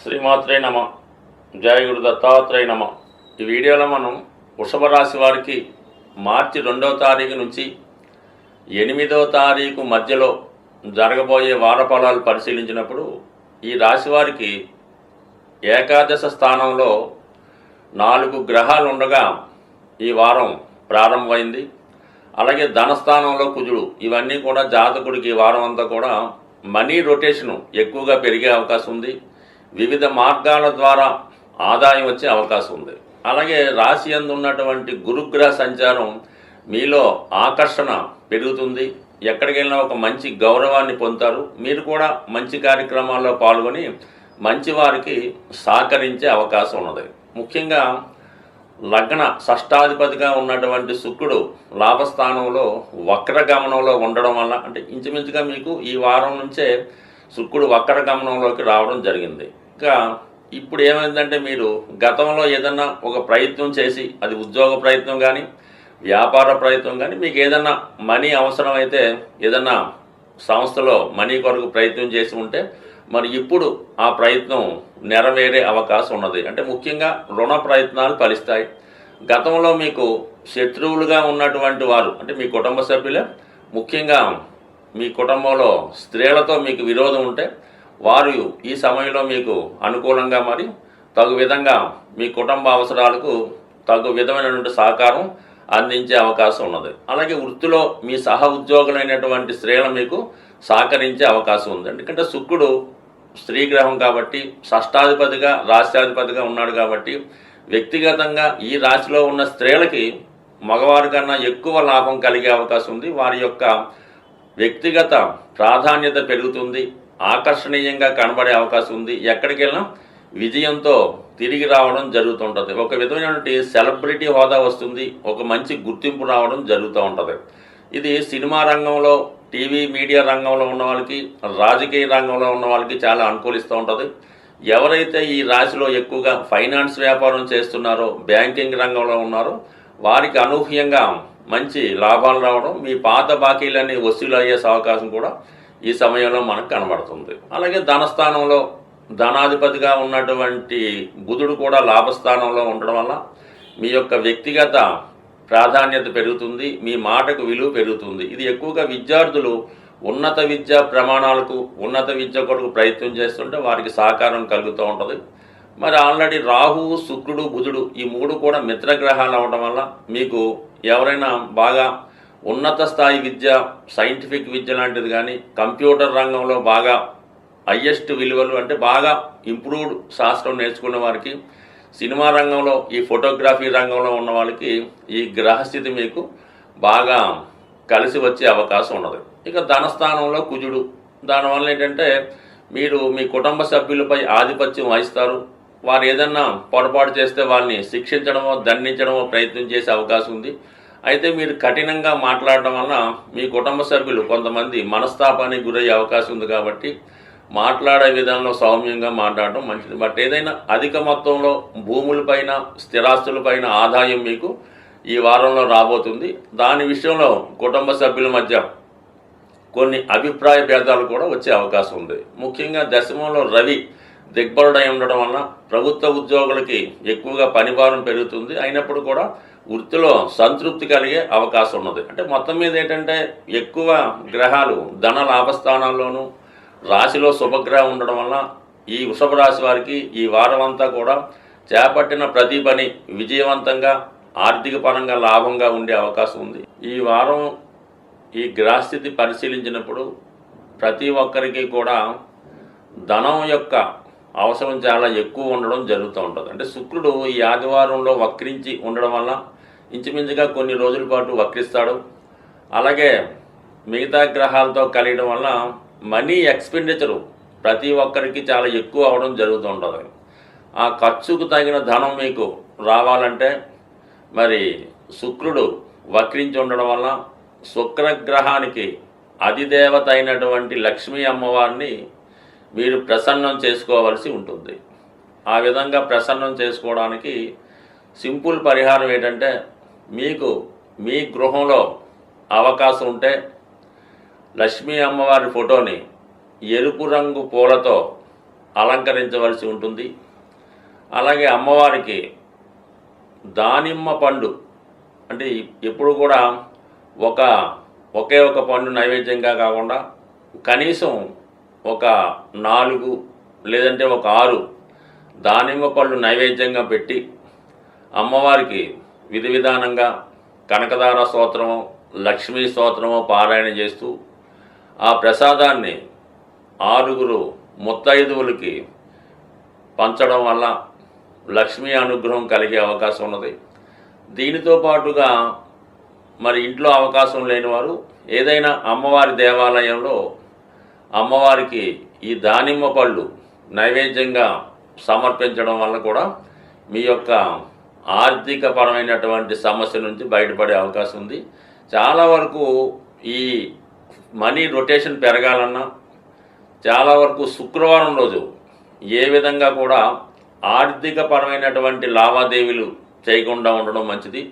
శ్రీమాత్రే నమ. జయ గురు దత్తాత్రేయ నమ. ఈ వీడియోలో మనం వృషభ రాశి వారికి మార్చి 2వ తారీఖు నుంచి 8వ తారీఖు మధ్యలో జరగబోయే వార ఫలాలు పరిశీలించినప్పుడు ఈ రాశి వారికి ఏకాదశ స్థానంలో 4 గ్రహాలు ఉండగా ఈ వారం ప్రారంభమైంది. అలాగే ధనస్థానంలో కుజుడు, ఇవన్నీ కూడా జాతకుడికి ఈ వారం అంతా కూడా మనీ రొటేషను ఎక్కువగా పెరిగే అవకాశం ఉంది. వివిధ మార్గాల ద్వారా ఆదాయం వచ్చే అవకాశం ఉంది. అలాగే రాశి యందు ఉన్నటువంటి గురుగ్రహ సంచారం మీలో ఆకర్షణ పెరుగుతుంది. ఎక్కడికి వెళ్ళినా ఒక మంచి గౌరవాన్ని పొందుతారు. మీరు కూడా మంచి కార్యక్రమాల్లో పాల్గొని మంచి వారికి సహకరించే అవకాశం ఉన్నది. ముఖ్యంగా లగ్న షష్టాధిపతిగా ఉన్నటువంటి శుక్రుడు లాభస్థానంలో వక్రగమనంలో ఉండడం వల్ల, అంటే ఇంచుమించుగా మీకు ఈ వారం నుంచే శుక్రుడు వక్రగమనంలోకి రావడం జరిగింది. ఇంకా ఇప్పుడు ఏమైందంటే, మీరు గతంలో ఏదన్నా ఒక ప్రయత్నం చేసి, అది ఉద్యోగ ప్రయత్నం కానీ వ్యాపార ప్రయత్నం కానీ, మీకు ఏదన్నా మనీ అవసరమైతే ఏదన్నా సంస్థలో మనీ కొరకు ప్రయత్నం చేసి ఉంటే మరి ఇప్పుడు ఆ ప్రయత్నం నెరవేరే అవకాశం ఉన్నది. అంటే ముఖ్యంగా రుణ ప్రయత్నాలు ఫలిస్తాయి. గతంలో మీకు శత్రువులుగా ఉన్నటువంటి వారు, అంటే మీ కుటుంబ సభ్యులే, ముఖ్యంగా మీ కుటుంబంలో స్త్రీలతో మీకు విరోధం ఉంటే వారు ఈ సమయంలో మీకు అనుకూలంగా మరి తగు విధంగా మీ కుటుంబ అవసరాలకు తగు విధమైనటువంటి సహకారం అందించే అవకాశం ఉన్నది. అలాగే వృత్తిలో మీ సహ ఉద్యోగులైనటువంటి స్త్రీలు మీకు సహకరించే అవకాశం ఉంది. ఎందుకంటే శుక్రుడు స్త్రీ గ్రహం కాబట్టి, షష్టాధిపతిగా రాష్ట్రాధిపతిగా ఉన్నాడు కాబట్టి వ్యక్తిగతంగా ఈ రాశిలో ఉన్న స్త్రీలకి మగవారి కన్నా ఎక్కువ లాభం కలిగే అవకాశం ఉంది. వారి యొక్క వ్యక్తిగత ప్రాధాన్యత పెరుగుతుంది. ఆకర్షణీయంగా కనబడే అవకాశం ఉంది. ఎక్కడికి వెళ్ళినా విజయంతో తిరిగి రావడం జరుగుతుంటుంది. ఒక విధమైనటువంటి సెలబ్రిటీ హోదా వస్తుంది. ఒక మంచి గుర్తింపు రావడం జరుగుతూ ఉంటుంది. ఇది సినిమా రంగంలో, టీవీ మీడియా రంగంలో ఉన్న వాళ్ళకి, రాజకీయ రంగంలో ఉన్న వాళ్ళకి చాలా అనుకూలిస్తూ ఉంటుంది. ఎవరైతే ఈ రాశిలో ఎక్కువగా ఫైనాన్స్ వ్యాపారం చేస్తున్నారో, బ్యాంకింగ్ రంగంలో ఉన్నారో వారికి అనూహ్యంగా మంచి లాభాలు రావడం, మీ పాత బాకీలన్నీ వసూలు అయ్యే అవకాశం కూడా ఈ సమయంలో మనకు కనబడుతుంది. అలాగే ధనస్థానంలో ధనాధిపతిగా ఉన్నటువంటి బుధుడు కూడా లాభస్థానంలో ఉండడం వల్ల మీ యొక్క వ్యక్తిగత ప్రాధాన్యత పెరుగుతుంది. మీ మాటకు విలువ పెరుగుతుంది. ఇది ఎక్కువగా విద్యార్థులు ఉన్నత విద్యా ప్రమాణాలకు, ఉన్నత విద్య కొరకు ప్రయత్నం చేస్తుంటే వారికి సహకారం కలుగుతూ ఉంటుంది. మరి ఆల్రెడీ రాహువు, శుక్రుడు, బుధుడు ఈ 3 కూడా మిత్రగ్రహాలు అవ్వడం వల్ల మీకు ఎవరైనా బాగా ఉన్నత స్థాయి విద్య, సైంటిఫిక్ విద్య లాంటిది కానీ, కంప్యూటర్ రంగంలో బాగా హయ్యెస్ట్ విలువలు, అంటే బాగా ఇంప్రూవ్డ్ శాస్త్రం నేర్చుకున్న వారికి, సినిమా రంగంలో, ఈ ఫోటోగ్రఫీ రంగంలో ఉన్న వాళ్ళకి ఈ గ్రహస్థితి మీకు బాగా కలిసి వచ్చే అవకాశం ఉన్నది. ఇక ధనస్థానంలో కుజుడు, దానివల్ల ఏంటంటే మీరు మీ కుటుంబ సభ్యులపై ఆధిపత్యం వహిస్తారు. వారు ఏదన్నా పొరపాటు చేస్తే వాళ్ళని శిక్షించడమో, దండించడమో ప్రయత్నం చేసే అవకాశం ఉంది. అయితే మీరు కఠినంగా మాట్లాడడం వల్ల మీ కుటుంబ సభ్యులు కొంతమంది మనస్తాపానికి గురయ్యే అవకాశం ఉంది. కాబట్టి మాట్లాడే విధానంలో సౌమ్యంగా మాట్లాడడం మంచిది. బట్ ఏదైనా అధిక మొత్తంలో భూములపైన, స్థిరాస్తులపైన ఆదాయం మీకు ఈ వారంలో రాబోతుంది. దాని విషయంలో కుటుంబ సభ్యుల మధ్య కొన్ని అభిప్రాయ భేదాలు కూడా వచ్చే అవకాశం ఉంది. ముఖ్యంగా దశమంలో రవి దిగ్బలుడై ఉండడం వలన ప్రభుత్వ ఉద్యోగులకి ఎక్కువగా పనిభారం పెరుగుతుంది. అయినప్పుడు కూడా వృత్తిలో సంతృప్తి కలిగే అవకాశం ఉన్నది. అంటే మొత్తం మీద ఏంటంటే ఎక్కువ గ్రహాలు ధన లాభస్థానాల్లోనూ రాశిలో శుభగ్రహం ఉండడం వల్ల ఈ వృషభ రాశి వారికి ఈ వారం అంతా కూడా చేపట్టిన ప్రతి పని విజయవంతంగా, ఆర్థిక పరంగా లాభంగా ఉండే అవకాశం ఉంది. ఈ వారం ఈ గ్రహస్థితి పరిశీలించినప్పుడు ప్రతి ఒక్కరికి కూడా ధనం యొక్క అవసరం చాలా ఎక్కువ ఉండడం జరుగుతూ ఉంటుంది. అంటే శుక్రుడు ఈ ఆదివారంలో వక్రించి ఉండడం వల్ల ఇంచుమించుగా కొన్ని రోజుల పాటు వక్రిస్తాడు. అలాగే మిగతా గ్రహాలతో కలియడం వల్ల మనీ ఎక్స్పెండిచరు ప్రతి ఒక్కరికి చాలా ఎక్కువ అవడం జరుగుతూ ఉంటుంది. ఆ ఖర్చుకు తగిన ధనం మీకు రావాలంటే మరి శుక్రుడు వక్రించి ఉండడం వల్ల శుక్రగ్రహానికి అధిదేవత అయినటువంటి లక్ష్మీ అమ్మవారిని మీరు ప్రసన్నం చేసుకోవలసి ఉంటుంది. ఆ విధంగా ప్రసన్నం చేసుకోవడానికి సింపుల్ పరిహారం ఏంటంటే, మీకు మీ గృహంలో అవకాశం ఉంటే లక్ష్మీ అమ్మవారి ఫోటోని ఎరుపు రంగు పూలతో అలంకరించవలసి ఉంటుంది. అలాగే అమ్మవారికి దానిమ్మ పండు అంటే ఎప్పుడు కూడా ఒకే ఒక పండు నైవేద్యంగా కాకుండా కనీసం ఒక 4 లేదంటే ఒక 6 దానిమ్మ పళ్ళు నైవేద్యంగా పెట్టి అమ్మవారికి విధి విధానంగా కనకదార స్తోత్రము, లక్ష్మీ స్తోత్రము పారాయణ చేస్తూ ఆ ప్రసాదాన్ని 6 ముత్తైదువులకి పంచడం వల్ల లక్ష్మీ అనుగ్రహం కలిగే అవకాశం ఉన్నది. దీనితో పాటుగా మరి ఇంట్లో అవకాశం లేని వారు ఏదైనా అమ్మవారి దేవాలయంలో అమ్మవారికి ఈ దానిమ్మ పళ్ళు నైవేద్యంగా సమర్పించడం వల్ల కూడా మీ యొక్క ఆర్థికపరమైనటువంటి సమస్య నుంచి బయటపడే అవకాశం ఉంది. చాలా వరకు ఈ మనీ రొటేషన్ పెరగాలన్నా చాలా వరకు శుక్రవారం రోజు ఏ విధంగా కూడా ఆర్థికపరమైనటువంటి లావాదేవీలు చేయకుండా ఉండడం మంచిది.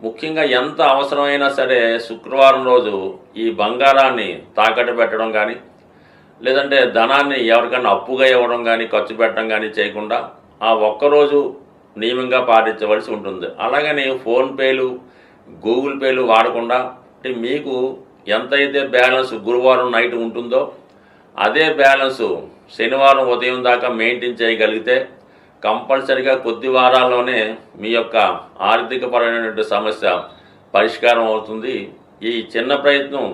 ముఖ్యంగా ఎంత అవసరమైనా సరే శుక్రవారం రోజు ఈ బంగారాన్ని తాకట్టు పెట్టడం కానీ లేదంటే ధనాన్ని ఎవరికైనా అప్పుగా ఇవ్వడం కానీ ఖర్చు పెట్టడం కానీ చేయకుండా ఆ ఒక్కరోజు నియమంగా పాటించవలసి ఉంటుంది. అలాగని ఫోన్పేలు, గూగుల్ పేలు వాడకుండా అంటే మీకు ఎంతైతే బ్యాలెన్స్ గురువారం నైట్ ఉంటుందో అదే బ్యాలెన్సు శనివారం ఉదయం దాకా మెయింటైన్ చేయగలిగితే కంపల్సరిగా కొద్ది వారాల్లోనే మీ యొక్క ఆర్థికపరమైనటువంటి సమస్య పరిష్కారం అవుతుంది. ఈ చిన్న ప్రయత్నం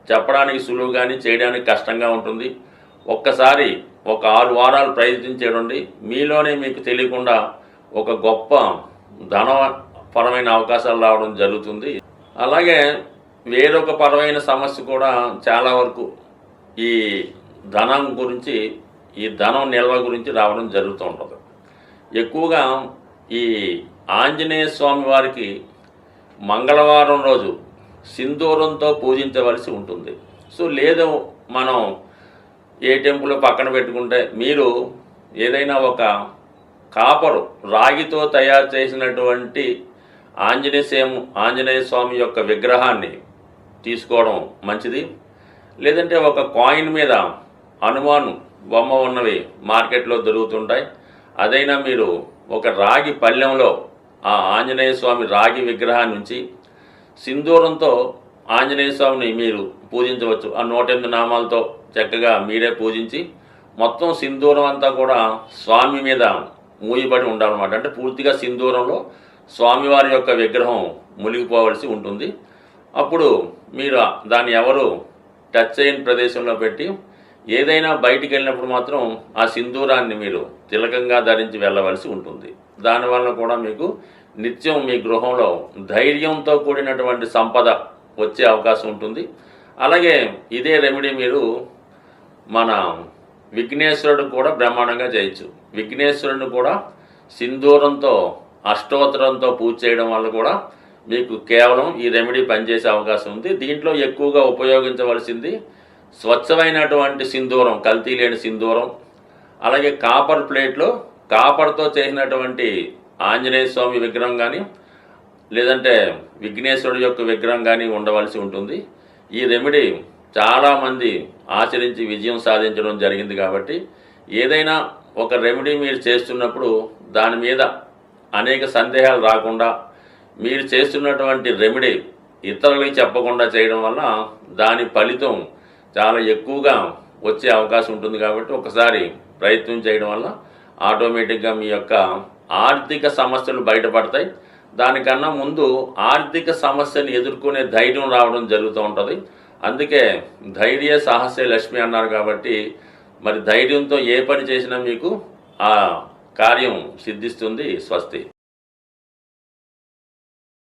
చెప్పడానికి సులువు కానీ చేయడానికి కష్టంగా ఉంటుంది. ఒక్కసారి ఒక 6 వారాలు ప్రయత్నించేయండి. మీలోనే మీకు తెలియకుండా ఒక గొప్ప ధనపరమైన అవకాశాలు రావడం జరుగుతుంది. అలాగే వేరొక పరమైన సమస్య కూడా చాలా వరకు ఈ ధనం గురించి, ఈ ధనం నిల్వ గురించి రావడం జరుగుతూ ఉంటుంది. ఎక్కువగా ఈ ఆంజనేయ స్వామి వారికి మంగళవారం రోజు సింధూరంతో పూజించవలసి ఉంటుంది. సో లేదు మనం ఏ టెంపుల్ పక్కన పెట్టుకుంటే మీరు ఏదైనా ఒక కాపరు రాగితో తయారు చేసినటువంటి ఆంజనేయ స్వామి యొక్క విగ్రహాన్ని తీసుకోవడం మంచిది. లేదంటే ఒక కాయిన్ మీద హనుమాన్ బొమ్మ ఉన్నవి మార్కెట్లో దొరుకుతుంటాయి. అదైనా మీరు ఒక రాగి పళ్ళెంలో ఆ ఆంజనేయ స్వామి రాగి విగ్రహాన్ని నుంచి సింధూరంతో ఆంజనేయ స్వామిని మీరు పూజించవచ్చు. ఆ 108 నామాలతో చక్కగా మీరే పూజించి మొత్తం సింధూరం అంతా కూడా స్వామి మీద మూయబడి ఉండాలన్నమాట. అంటే పూర్తిగా సింధూరంలో స్వామివారి యొక్క విగ్రహం మునిగిపోవలసి ఉంటుంది. అప్పుడు మీరు దాన్ని ఎవరు టచ్ చేయని ప్రదేశంలో పెట్టి ఏదైనా బయటికి వెళ్ళినప్పుడు మాత్రం ఆ సింధూరాన్ని మీరు తిలకంగా ధరించి వెళ్ళవలసి ఉంటుంది. దానివల్ల కూడా మీకు నిత్యం మీ గృహంలో ధైర్యంతో కూడినటువంటి సంపద వచ్చే అవకాశం ఉంటుంది. అలాగే ఇదే రెమెడీ మీరు మన విఘ్నేశ్వరుడు కూడా బ్రహ్మాండంగా చేయొచ్చు. విఘ్నేశ్వరుడిని కూడా సింధూరంతో అష్టోత్తరంతో పూజ చేయడం వల్ల కూడా మీకు కేవలం ఈ రెమెడీ పనిచేసే అవకాశం ఉంది. దీంట్లో ఎక్కువగా ఉపయోగించవలసింది స్వచ్ఛమైనటువంటి సింధూరం, కల్తీ లేని సింధూరం. అలాగే కాపర్ ప్లేట్లో కాపర్తో చేసినటువంటి ఆంజనేయ స్వామి విగ్రహం కానీ లేదంటే విఘ్నేశ్వరుడు యొక్క విగ్రహం కానీ ఉండవలసి ఉంటుంది. ఈ రెమెడీ చాలామంది ఆచరించి విజయం సాధించడం జరిగింది. కాబట్టి ఏదైనా ఒక రెమెడీ మీరు చేస్తున్నప్పుడు దాని మీద అనేక సందేహాలు రాకుండా మీరు చేస్తున్నటువంటి రెమెడీ ఇతరులకి చెప్పకుండా చేయడం వల్ల దాని ఫలితం చాలా ఎక్కువగా వచ్చే అవకాశం ఉంటుంది. కాబట్టి ఒకసారి ప్రయత్నం చేయడం వల్ల ఆటోమేటిక్గా మీ యొక్క ఆర్థిక సమస్యలు బయటపడతాయి. దానికన్నా ముందు ఆర్థిక సమస్యను ఎదుర్కొనే ధైర్యం రావడం జరుగుతూ ఉంటుంది. అందుకే ధైర్య సాహసే లక్ష్మి అన్నారు. కాబట్టి మరి ధైర్యంతో ఏ పని చేసినా మీకు ఆ కార్యం సిద్ధిస్తుంది. స్వస్తి.